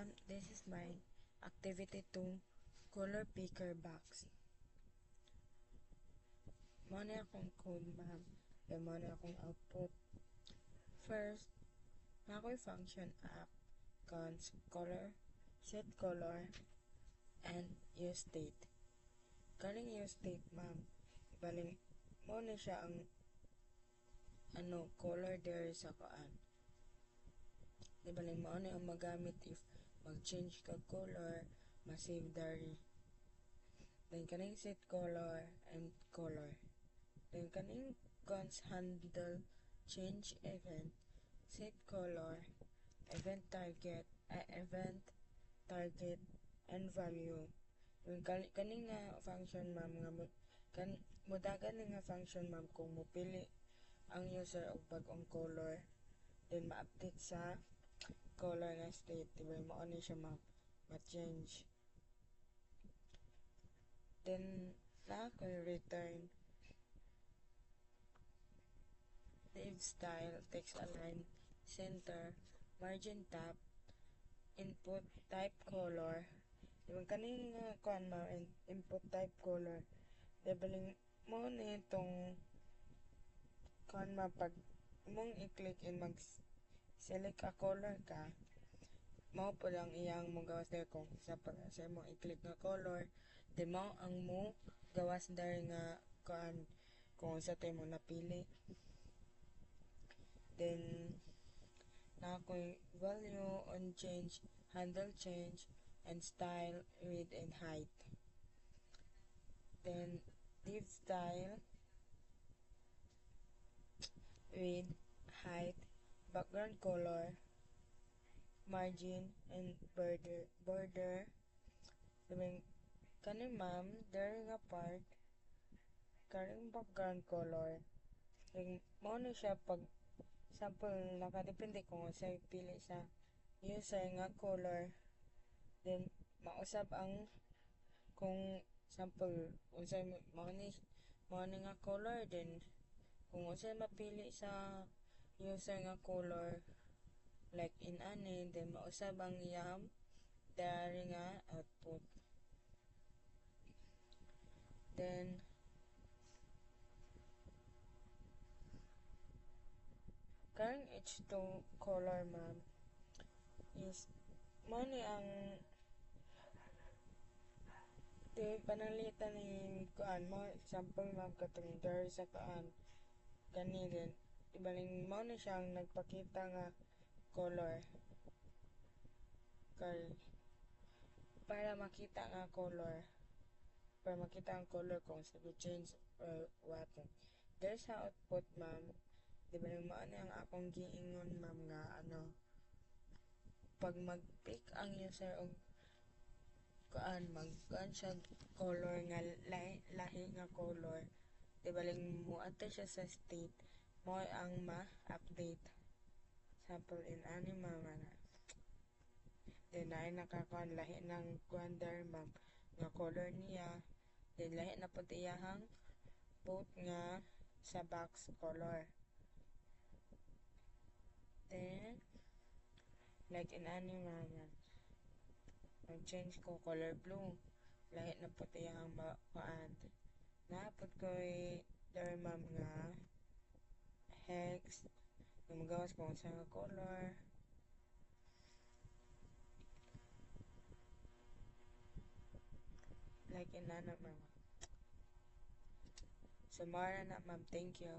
Ma'am, this is my activity 2 color picker box. Mo na akong code, ma'am. Kaya mo na akong output. First, mako'y function app, cons, color, set color, and use state. Kaling use state, ma'am. Ibaling, mo na siya ang color there sa kuan. Ibaling mo na ang magamit if mag-change ka color, ma-save dari. Then kaning set color and color. Then kaning cons handle change event, set color, event target, and value. Then kaning nga function, ma'am, nga mudagan nga function, ma'am, kung mupili ang user og bag-ong color, then ma-update sa color nga state, diba mo ni siya ma-change. Then na ako return div style, text align, center, margin top, input type color. Diba kaning kuan ma input type color, dibaling mo ni itong kuan ma pag mong i-click in mag select a color ka, mao po lang iyang mong gawas there kung sa mo i-click nga color, then mao ang mo gawas there nga kuan kung sa tayo mo napili. Then na ako'y value on change, handle change, and style, width, and height. Then div style, width, height, background color, margin, and border. Sabihin, kanin ma'am, there nga part, kaning background color, mo na siya pag sample, nakadepende kung sa'yo pili sa user nga color, then mausap ang kung sample unsay mo ni nga color, then kung unsay mapili sa user nga color like in ani, then mausab ang iyang dari nga output. Then karang H2 color, ma'am, is mo ni ang panalitan ni kuan mo sample, ma'am, katong there sa kuan kani, din ibaling mo na siyang nagpakita nga color para makita ang color kung sa change or what. There's sa output, ma'am, di ba mo ang akong giingon, ma'am, nga pag mag-pick ang user og kuan magkuan siya color nga lahi nga color, di ba mo ate siya sa state, mo ang ma-update sample in ani, ma'am, then ay nakakuan lahi ng kuan there, ma'am, nga color niya, then lahi na pud iyahang both nga sa box color. Then like in ani, ma'am, mag-change ko color blue, lahi na pud iyahang kuan, napod ko there, ma'am, nga hex nga magawas kung sa nga color. Like in na, ma'am. So mara na, ma'am, thank you.